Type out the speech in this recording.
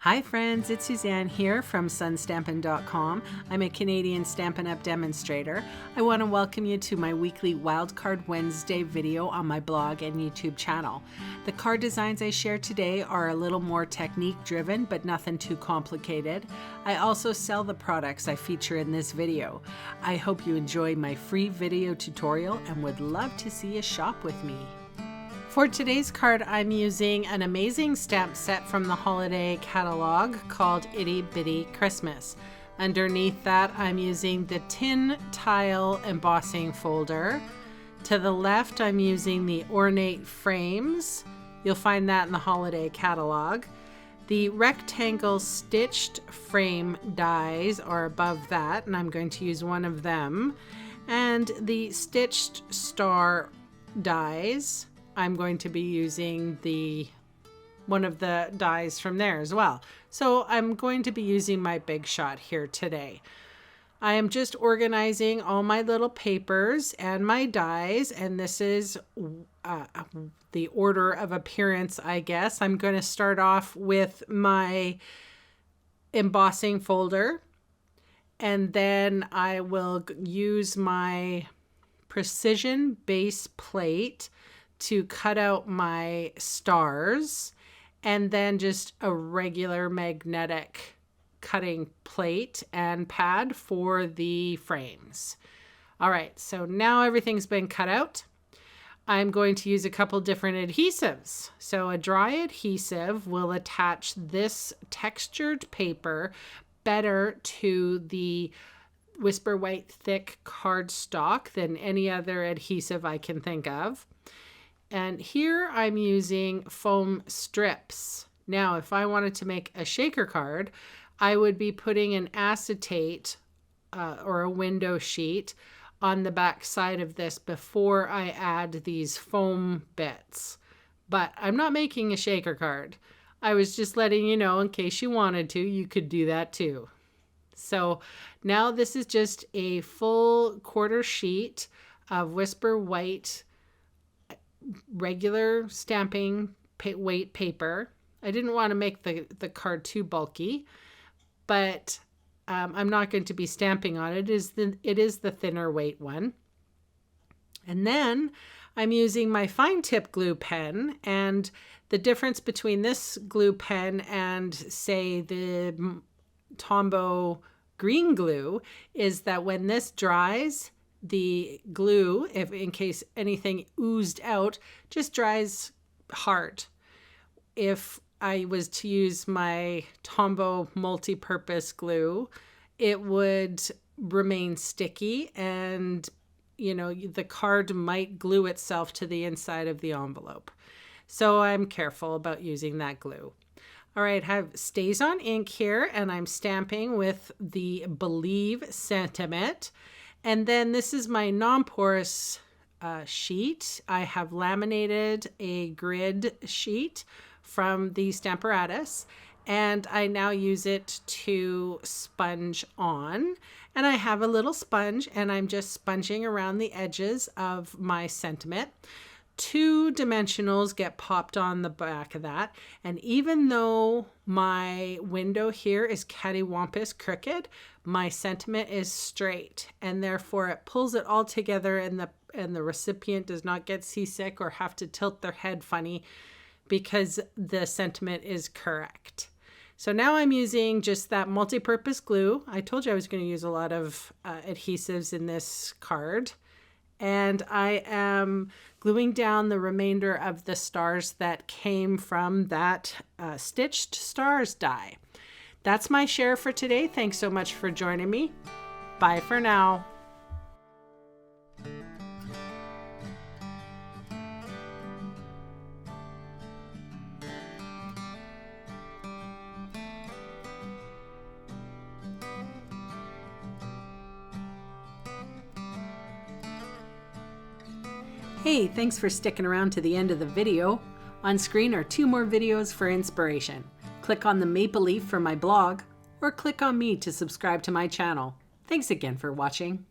Hi friends, it's Suzanne here from sunstampin.com. I'm a Canadian Stampin' Up! Demonstrator. I want to welcome you to my weekly Wildcard Wednesday video on my blog and YouTube channel. The card designs I share today are a little more technique driven, but nothing too complicated. I also sell the products I feature in this video. I hope you enjoy my free video tutorial and would love to see you shop with me. For today's card, I'm using an amazing stamp set from the holiday catalog called Itty Bitty Christmas. Underneath that, I'm using the tin tile embossing folder. To the left, I'm using the ornate frames. You'll find that in the holiday catalog. The rectangle stitched frame dies are above that, and I'm going to use one of them. And the stitched star dies, I'm going to be using one of the dies from there as well. So I'm going to be using my Big Shot here today. I am just organizing all my little papers and my dies, and this is the order of appearance, I guess. I'm going to start off with my embossing folder, and then I will use my precision base plate to cut out my stars, and then just a regular magnetic cutting plate and pad for the frames. All right, so now everything's been cut out. I'm going to use a couple different adhesives. So a dry adhesive will attach this textured paper better to the Whisper White thick cardstock than any other adhesive I can think of. And here I'm using foam strips. Now, if I wanted to make a shaker card, I would be putting an acetate or a window sheet on the back side of this before I add these foam bits. But I'm not making a shaker card. I was just letting you know in case you wanted to, you could do that too. So now this is just a full quarter sheet of Whisper White regular stamping weight paper. I didn't want to make the card too bulky, but I'm not going to be stamping on it. It is the thinner weight one. And then I'm using my fine tip glue pen, and the difference between this glue pen and say the Tombow green glue is that when this dries, the glue, if in case anything oozed out, just dries hard. If I was to use my Tombow multi-purpose glue, it would remain sticky, and the card might glue itself to the inside of the envelope. So I'm careful about using that glue. All right, I have Stays on ink here, and I'm stamping with the Believe sentiment. And then this is my non-porous sheet. I have laminated a grid sheet from the Stamparatus, and I now use it to sponge on. And I have a little sponge, and I'm just sponging around the edges of my sentiment. 2 dimensionals get popped on the back of that. And even though my window here is cattywampus crooked, my sentiment is straight, and therefore it pulls it all together, and the recipient does not get seasick or have to tilt their head funny because the sentiment is correct. So now I'm using just that multi-purpose glue. I told you I was going to use a lot of adhesives in this card. And I am gluing down the remainder of the stars that came from that stitched stars die. That's my share for today. Thanks so much for joining me. Bye for now. Hey, thanks for sticking around to the end of the video. On screen are 2 more videos for inspiration. Click on the maple leaf for my blog, or click on me to subscribe to my channel. Thanks again for watching.